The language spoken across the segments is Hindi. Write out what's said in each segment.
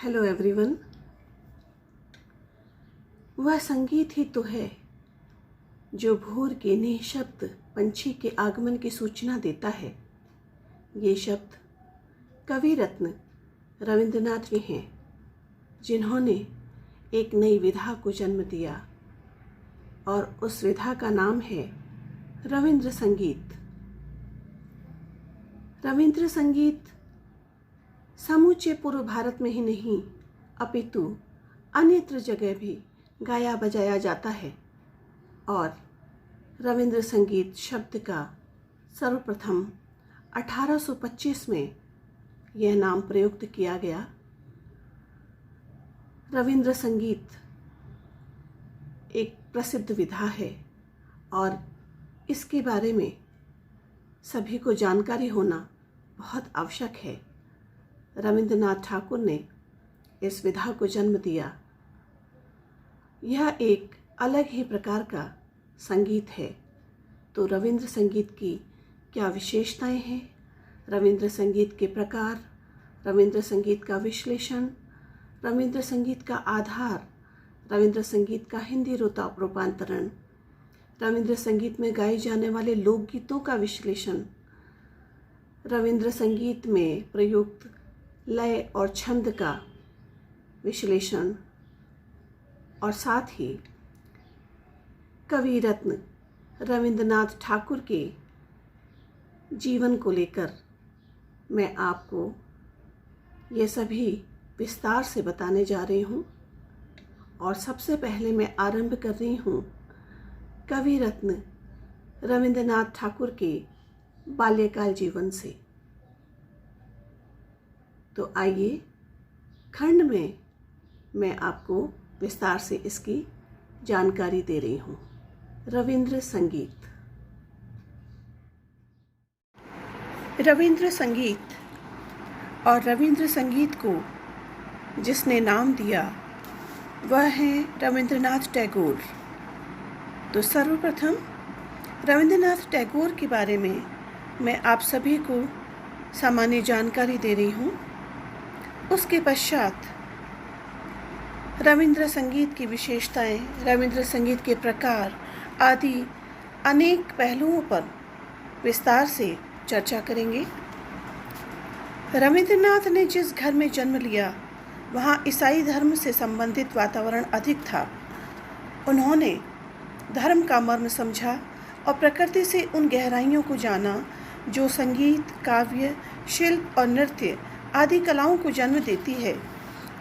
Hello everyone. वह संगीत ही तो है जो भोर के निःशब्द पंछी के आगमन की सूचना देता है। ये शब्द कवि रत्न रविंद्रनाथ के हैं, जिन्होंने एक नई विधा को जन्म दिया और उस विधा का नाम है रविंद्र संगीत। रविंद्र संगीत समूचे पूर्व भारत में ही नहीं अपितु अन्यत्र जगह भी गाया बजाया जाता है और रविंद्र संगीत शब्द का सर्वप्रथम 1825 में यह नाम प्रयुक्त किया गया। रविंद्र संगीत एक प्रसिद्ध विधा है और इसके बारे में सभी को जानकारी होना बहुत आवश्यक है। रविंद्रनाथ ठाकुर ने इस विधा को जन्म दिया। यह एक अलग ही प्रकार का संगीत है। तो रविंद्र संगीत की क्या विशेषताएं हैं, रविंद्र संगीत के प्रकार, रविंद्र संगीत का विश्लेषण, रविंद्र संगीत का आधार, रविंद्र संगीत का हिंदी रूपांतरण, रविंद्र संगीत में गाए जाने वाले लोकगीतों का विश्लेषण, रविंद्र संगीत में प्रयुक्त लय और छंद का विश्लेषण और साथ ही कवि रत्न रविंद्रनाथ ठाकुर के जीवन को लेकर मैं आपको ये सभी विस्तार से बताने जा रही हूँ। और सबसे पहले मैं आरंभ कर रही हूँ कवि रत्न रविंद्रनाथ ठाकुर के बाल्यकाल जीवन से। तो आइए खंड में मैं आपको विस्तार से इसकी जानकारी दे रही हूँ। रविंद्र संगीत। रविंद्र संगीत और रविंद्र संगीत को जिसने नाम दिया वह है रविंद्रनाथ टैगोर। तो सर्वप्रथम रविंद्रनाथ टैगोर के बारे में मैं आप सभी को सामान्य जानकारी दे रही हूँ। उसके पश्चात रविंद्र संगीत की विशेषताएं, रविंद्र संगीत के प्रकार आदि अनेक पहलुओं पर विस्तार से चर्चा करेंगे। रविंद्रनाथ ने जिस घर में जन्म लिया वहाँ ईसाई धर्म से संबंधित वातावरण अधिक था। उन्होंने धर्म का मर्म समझा और प्रकृति से उन गहराइयों को जाना जो संगीत, काव्य, शिल्प और नृत्य आदि कलाओं को जन्म देती है।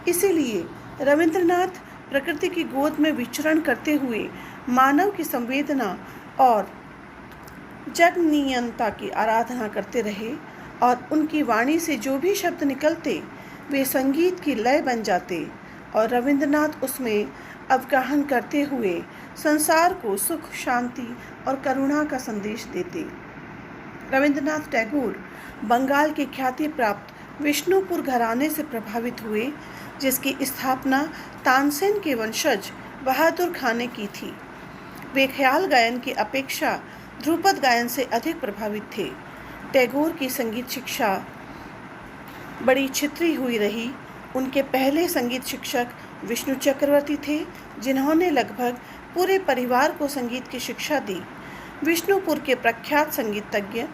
इसीलिए रविंद्रनाथ प्रकृति की गोद में विचरण करते हुए मानव की संवेदना और जगनीयता की आराधना करते रहे और उनकी वाणी से जो भी शब्द निकलते वे संगीत की लय बन जाते और रविंद्रनाथ उसमें अवगाहन करते हुए संसार को सुख, शांति और करुणा का संदेश देते। रविंद्रनाथ टैगोर बंगाल के ख्याति प्राप्त विष्णुपुर घराने से प्रभावित हुए, जिसकी स्थापना तानसेन के वंशज बहादुर खां ने की थी। वे ख्याल गायन की अपेक्षा ध्रुपद गायन से अधिक प्रभावित थे। टैगोर की संगीत शिक्षा बड़ी छितरी हुई रही। उनके पहले संगीत शिक्षक विष्णु चक्रवर्ती थे, जिन्होंने लगभग पूरे परिवार को संगीत की शिक्षा दी। विष्णुपुर के प्रख्यात संगीतज्ञ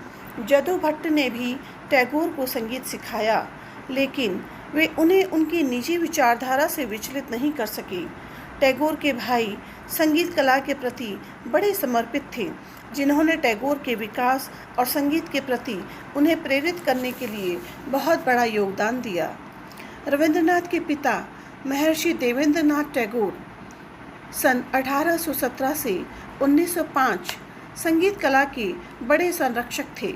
जदु भट्ट ने भी टैगोर को संगीत सिखाया, लेकिन वे उन्हें उनकी निजी विचारधारा से विचलित नहीं कर सके। टैगोर के भाई संगीत कला के प्रति बड़े समर्पित थे, जिन्होंने टैगोर के विकास और संगीत के प्रति उन्हें प्रेरित करने के लिए बहुत बड़ा योगदान दिया। रविंद्रनाथ के पिता महर्षि देवेंद्रनाथ टैगोर सन 1817 से 1905 संगीत कला के बड़े संरक्षक थे।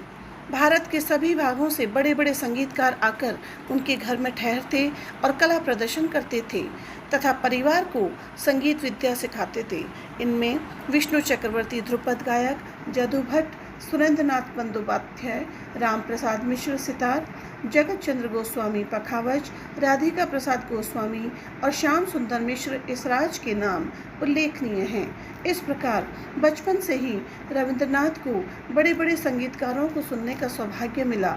भारत के सभी भागों से बड़े बड़े संगीतकार आकर उनके घर में ठहरते और कला प्रदर्शन करते थे तथा परिवार को संगीत विद्या सिखाते थे। इनमें विष्णु चक्रवर्ती ध्रुपद गायक, जदु भट्ट, सुरेंद्रनाथ बंदोपाध्याय, राम प्रसाद मिश्र सितार, जगत चंद्र गोस्वामी पखावज, राधिका प्रसाद गोस्वामी और श्याम सुंदर मिश्र इसराज के नाम उल्लेखनीय हैं। इस प्रकार बचपन से ही रविंद्रनाथ को बड़े बड़े संगीतकारों को सुनने का सौभाग्य मिला।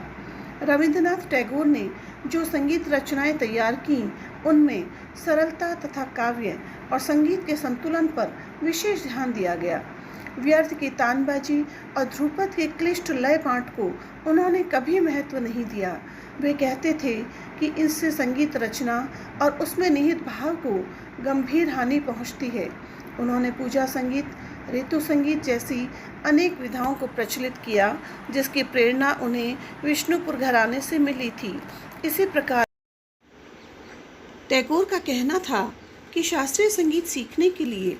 रविंद्रनाथ टैगोर ने जो संगीत रचनाएं तैयार की उनमें सरलता तथा काव्य और संगीत के संतुलन पर विशेष ध्यान दिया गया। व्यर्थ की तानबाजी और ध्रुपद के क्लिष्ट लय पाठ को उन्होंने कभी महत्व नहीं दिया। वे कहते थे कि इससे संगीत रचना और उसमें निहित भाव को गंभीर हानि पहुंचती है। उन्होंने पूजा संगीत, ऋतु संगीत जैसी अनेक विधाओं को प्रचलित किया, जिसकी प्रेरणा उन्हें विष्णुपुर घराने से मिली थी। इसी प्रकार टैगोर का कहना था कि शास्त्रीय संगीत सीखने के लिए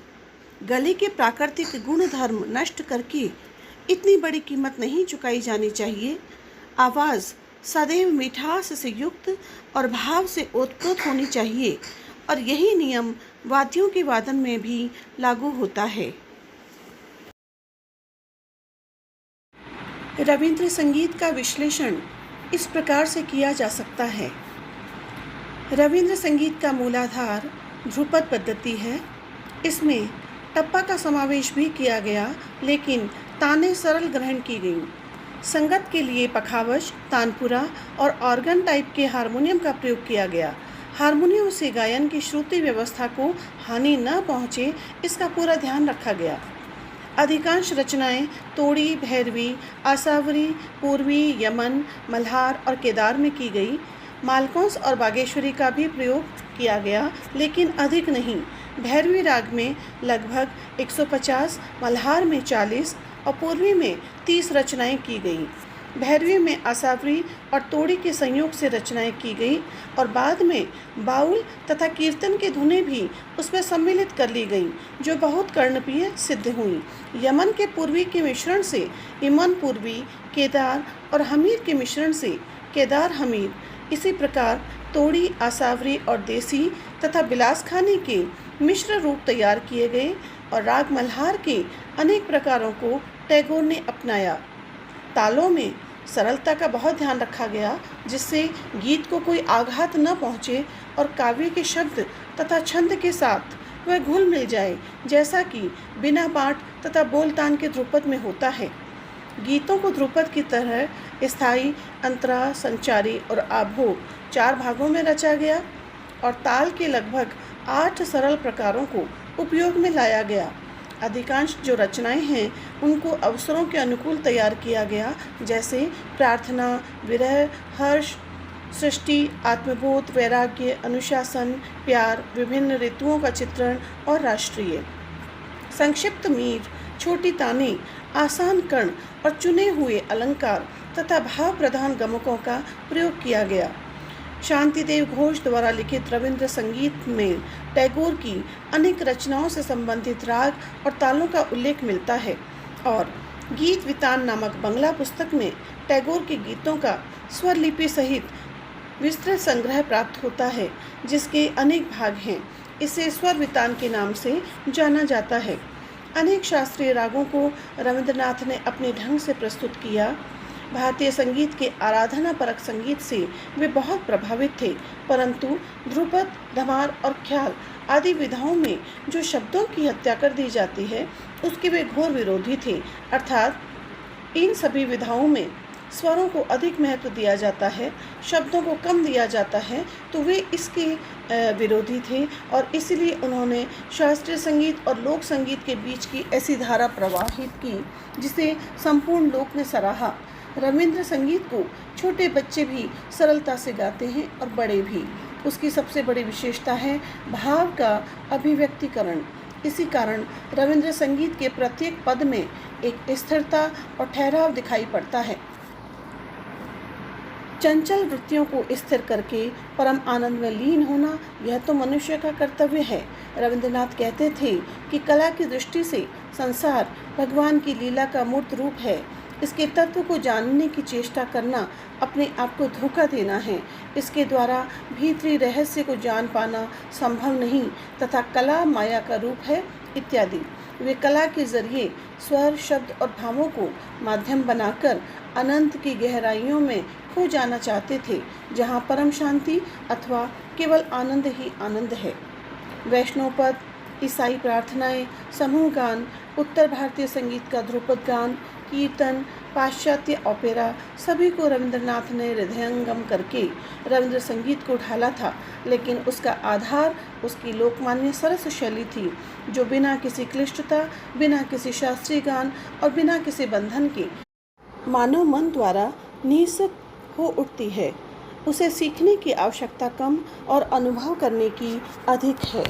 गले के प्राकृतिक गुण धर्म नष्ट करके इतनी बड़ी कीमत नहीं चुकाई जानी चाहिए। आवाज़ सदैव मिठास से युक्त और भाव से ओतप्रोत होनी चाहिए और यही नियम वाद्यों के वादन में भी लागू होता है। रविंद्र संगीत का विश्लेषण इस प्रकार से किया जा सकता है। रविंद्र संगीत का मूलाधार ध्रुपद पद्धति है। इसमें टप्पा का समावेश भी किया गया, लेकिन तानें सरल ग्रहण की गईं। संगत के लिए पखावज, तानपुरा और ऑर्गन टाइप के हारमोनियम का प्रयोग किया गया। हारमोनियम से गायन की श्रुति व्यवस्था को हानि न पहुँचे, इसका पूरा ध्यान रखा गया। अधिकांश रचनाएं तोड़ी, भैरवी, आसावरी, पूर्वी, यमन, मल्हार और केदार में की गई। मालकोंस और बागेश्वरी का भी प्रयोग किया गया, लेकिन अधिक नहीं। भैरवी राग में लगभग 150, मल्हार में 40 और पूर्वी में 30 रचनाएं की गई। भैरवी में आसावरी और तोड़ी के संयोग से रचनाएं की गई और बाद में बाउल तथा कीर्तन की धुनें भी उसमें सम्मिलित कर ली गईं, जो बहुत कर्णप्रिय सिद्ध हुई। यमन के पूर्वी के मिश्रण से इमन पूर्वी, केदार और हमीर के मिश्रण से केदार हमीर, इसी प्रकार तोड़ी, आसावरी और देसी तथा बिलासखानी के मिश्र रूप तैयार किए गए और राग मल्हार के अनेक प्रकारों को टैगोर ने अपनाया। तालों में सरलता का बहुत ध्यान रखा गया, जिससे गीत को कोई आघात न पहुँचे और काव्य के शब्द तथा छंद के साथ वह घुल मिल जाए, जैसा कि बिना पाठ तथा बोलतान के ध्रुपद में होता है। गीतों को ध्रुपद की तरह स्थायी, अंतरा, संचारी और आभोग 4 भागों में रचा गया और ताल के लगभग 8 सरल प्रकारों को उपयोग में लाया गया। अधिकांश जो रचनाएं हैं उनको अवसरों के अनुकूल तैयार किया गया, जैसे प्रार्थना, विरह, हर्ष, सृष्टि, आत्मबोध, वैराग्य, अनुशासन, प्यार, विभिन्न ऋतुओं का चित्रण और राष्ट्रीय। संक्षिप्त मीर, छोटी ताने, आसान कर्ण और चुने हुए अलंकार तथा भाव प्रधान गमकों का प्रयोग किया गया। शांतिदेव घोष द्वारा लिखित रविंद्र संगीत में टैगोर की अनेक रचनाओं से संबंधित राग और तालों का उल्लेख मिलता है और गीत वितान नामक बंगला पुस्तक में टैगोर के गीतों का स्वर लिपि सहित विस्तृत संग्रह प्राप्त होता है, जिसके अनेक भाग हैं। इसे स्वर वितान के नाम से जाना जाता है। अनेक शास्त्रीय रागों को रविंद्रनाथ ने अपने ढंग से प्रस्तुत किया। भारतीय संगीत के आराधना परक संगीत से वे बहुत प्रभावित थे, परंतु ध्रुपद, धमार और ख्याल आदि विधाओं में जो शब्दों की हत्या कर दी जाती है, उसके वे घोर विरोधी थे। अर्थात इन सभी विधाओं में स्वरों को अधिक महत्व दिया जाता है, शब्दों को कम दिया जाता है, तो वे इसके विरोधी थे और इसलिए उन्होंने शास्त्रीय संगीत और लोक संगीत के बीच की ऐसी धारा प्रवाहित की जिसे संपूर्ण लोक ने सराहा। रविंद्र संगीत को छोटे बच्चे भी सरलता से गाते हैं और बड़े भी। उसकी सबसे बड़ी विशेषता है भाव का अभिव्यक्तिकरण। इसी कारण रविंद्र संगीत के प्रत्येक पद में एक स्थिरता और ठहराव दिखाई पड़ता है। चंचल वृत्तियों को स्थिर करके परम आनंद में लीन होना, यह तो मनुष्य का कर्तव्य है। रविंद्रनाथ कहते थे कि कला की दृष्टि से संसार भगवान की लीला का मूर्त रूप है। इसके तत्व को जानने की चेष्टा करना अपने आप को धोखा देना है। इसके द्वारा भीतरी रहस्य को जान पाना संभव नहीं तथा कला माया का रूप है इत्यादि। वे कला के जरिए स्वर, शब्द और भावों को माध्यम बनाकर अनंत की गहराइयों में खो जाना चाहते थे, जहाँ परम शांति अथवा केवल आनंद ही आनंद है। वैष्णव पद, ईसाई प्रार्थनाएं, समूह गान, उत्तर भारतीय संगीत का ध्रुपद गान, कीर्तन, पाश्चात्य ओपेरा सभी को रविंद्रनाथ ने हृदयंगम करके रविंद्र संगीत को ढाला था, लेकिन उसका आधार उसकी लोकमान्य सरस शैली थी, जो बिना किसी क्लिष्टता, बिना किसी शास्त्रीय गान और बिना किसी बंधन के मानव मन द्वारा निःसक हो उठती है। उसे सीखने की आवश्यकता कम और अनुभव करने की अधिक है।